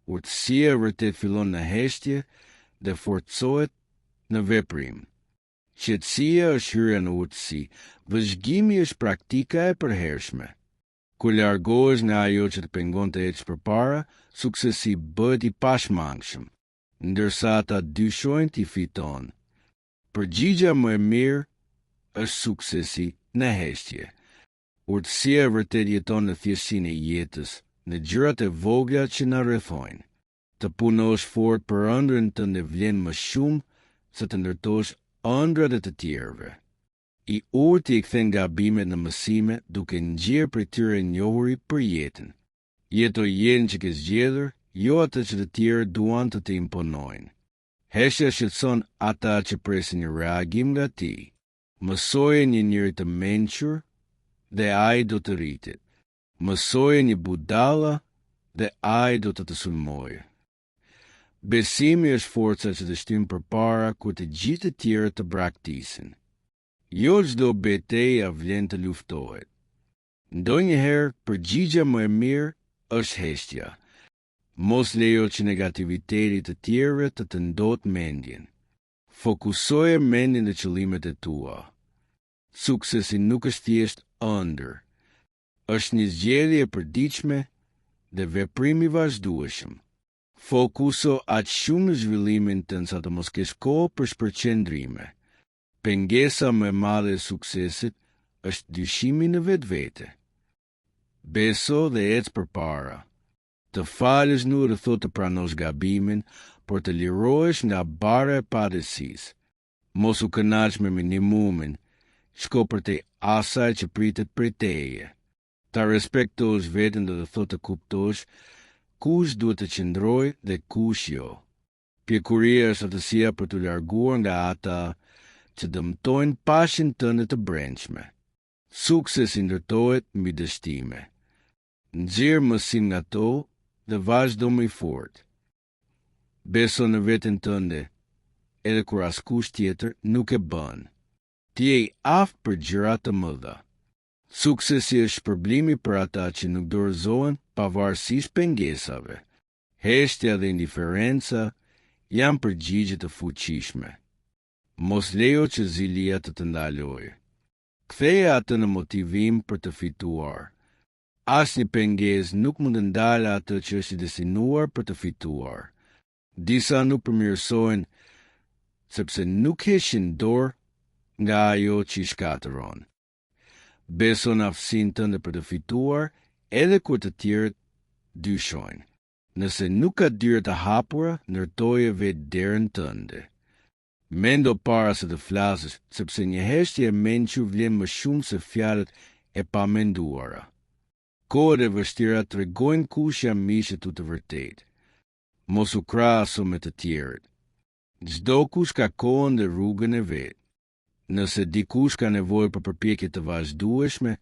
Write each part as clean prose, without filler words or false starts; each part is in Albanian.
urtësia vërtet fillon në heshtje dhe forcohet në veprim. Qetësia është hyrja në urtësi, vëzhgimi është praktika e përhershme. Kur largohesh nga ajo që të pengon të ecësh përpara, suksesi bëhet i pashmangshëm, ndërsa ata dyshojnë ti fiton. Përgjigja më e mirë është suksesi në heshtje. Urtësia vërtet jeton në thjeshtësinë e jetës, në gjërat e vogla që na rrethojnë. Të punosh fort për ëndrrën tënde vlen më shumë se të ndërtosh ëndrat e të tjerëve. I urti i kthen gabimet në mësime duke nxjerrë prej tyre njohuri për jetën. Jeto jetën që ke zgjedhur, jo atë që të tjerë duan të imponojnë. Heshtja shqetëson ata që presin një reagim nga ti. Mësoje një njeri të mençur dhe ai do të rritet. Mësoje një budalla dhe ai do të sulmojë. Besimi është forca që të shtyn përpara kur të gjithë të tjerët të braktisin. Jo çdo betejë vlen të luftohet. Ndonjëherë përgjigja më e mirë është heshtja. Mos lejo që negativiteti të tjerëve të ndot mendjen. Fokusoje mendjen në qëllimet e tua. Suksesi nuk është thjesht ëndër. Është një zgjedhje e përditshme dhe veprim i vazhdueshëm. Fokuso aq shumë në zhvillimin tënd sa të mos kesh kohë për shpërqendrime. Pengesa më e madhe e suksesit është dyshimi në vetvete. Beso dhe ec përpara. Të falësh nuk do të thotë të pranosh gabimin, por të lirohesh nga bara e padësisë. Mos u kënaq me minimumin, shko përtej asaj që pritet prej teje. Ta respektosh veten do të thotë të kuptosh kush duhet të qëndrojë dhe kush jo. Pjekuria është aftësia për të larguar nga ata që dëmtojnë pashin tënde të brendshme. Suksesi ndërtohet mbi dështime. Nxjerr mësim nga to dhe vazhdo më i fortë. Beso në veten tënde, edhe kur askush tjetër nuk e bën. Ti je i aftë për gjëra të mëdha. Suksesi është shpërblimi për ata që nuk dorëzohen pavarësisht pengesave. Heshtja dhe indiferenca janë përgjigje të fuqishme. Mos lejo që zilia të ndalojë. Ktheje atë në motivim për të fituar. Asnjë pengesë nuk mund të ndalë atë që është i destinuar për të fituar. Disa nuk përmirësohen sepse nuk heshin dorë nga ajo që i shkatëron. Beso në aftësinë tënde për të fituar, edhe kur të tjerët dyshojnë. Nëse nuk ka dyert të hapura, ndërtoje vetë derën tënde. Mendo para se të flasësh, sepse një heshtje e mençur vlen më shumë se fjalët e pamenduara. Kohët e vështira tregojnë kush janë miqtë tu të vërtetë. Mos u krahaso me të tjerët. Çdo kush ka kohën dhe rrugën e vet. Nëse dikush ka nevojë për përpjekje të vazhdueshme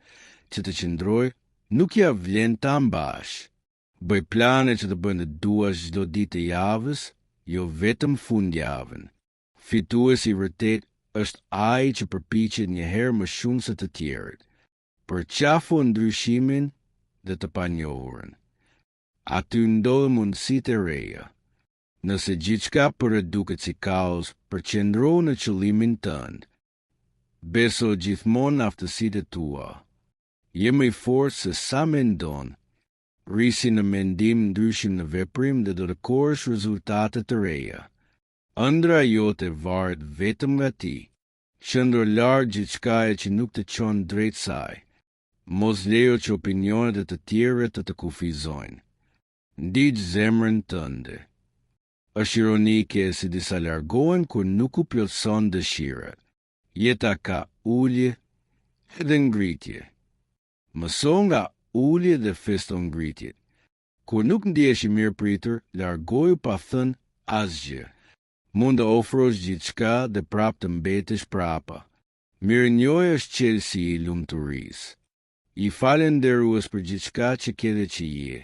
që të qëndrojë, nuk ja vlen ta mbash. Bëj plane që të bëjnë të duash çdo ditë të javës, jo vetëm fundjavën. Fituesi i vërtet është ai që përpiqet një herë më shumë se të tjerët. Përqafo ndryshimin dhe të panjohurën. Aty ndodhen mundësitë e reja. Nëse gjithçka për duket si kaos, përqendro në qëllimin tënd. Beso gjithmonë në aftësitë e tua. Je më i fortë se sa mendon. Risi në mendim, ndryshim në veprim dhe do të korrësh rezultate të reja. Ëndra jote varet vetëm nga ti. Qëndro larg gjithçkaje që nuk të çon drejt saj. Mos lejo që opinionet e të tjerëve të kufizojnë. Ndiq zemrën tënde. Është ironike se disa largohen kur nuk u plotëson dëshirat. Jeta ka ulje edhe ngritje. Mëso nga ulje dhe festo ngritjet. Kur nuk ndihesh i mirëpritur, largoju pa thënë asgjë. Mund të ofrosh gjithçka dhe prap të mbetesh prapa. Mirënjohja është qelësi i lumturisë. I falenderues për gjithçka që ke dhe që je.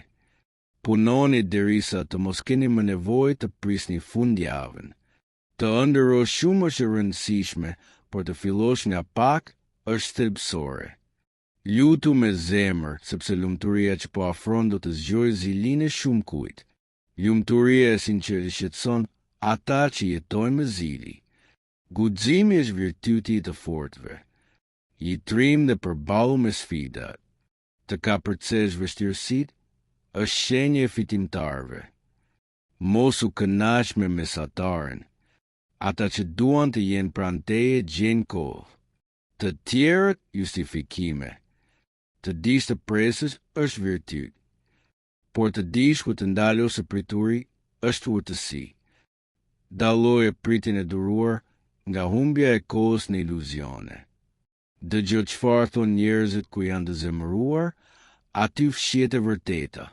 Punoni derisa të mos keni më nevojë të prisni fundjavën. Të ëndërrosh shumë është e rëndësishme, por të fillosh nga pak është thelbësore. Lutu me zemër, sepse lumturia që po afron do të zgjojë zilinë e shumë kujt. Lumturia e sinqert shqetëson ata që jetojnë me zili. Guximi është virtyti I të fortëve. I trim dhe përballu me sfidat. Të kapërcesh vështirësitë është shenjë e fitimtarëve. Mos u kënaq me mesatarin. Ata që duan të jenë pranë teje gjejnë kohë. Të tjerët justifikime. Të dish të presësh është virtyt. Por të dish ku të ndalosh së prituri është urtësi. Dalloje pritin e duruar nga humbja e kohës në iluzione. Dëgjoj çfarë thon njerëzit ku janë të zemëruar, aty fshihet e vërteta.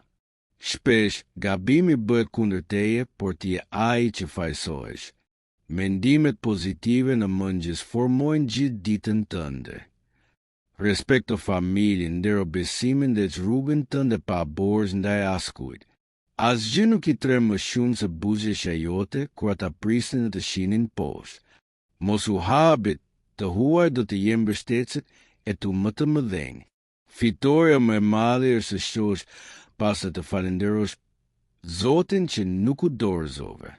Shpesh gabimi bëhet kundër teje, por ti je ai që fajsohesh. Mendimet pozitive në mëngjes formojnë gjithë ditën tënde. Respekto familjen, ndero besimin dhe rrugën tënde pa borxh ndaj askujt. Asgjë nuk I trem më shumë se buzëqeshja jote kur ata prisnin të shinin poshtë. Mos u habit, të huaj do të jenë mbështetësit e tu më të mëdhenj. Fitoria më e madhe është të shohësh pas të falenderosh Zotin që nuk u dorëzove.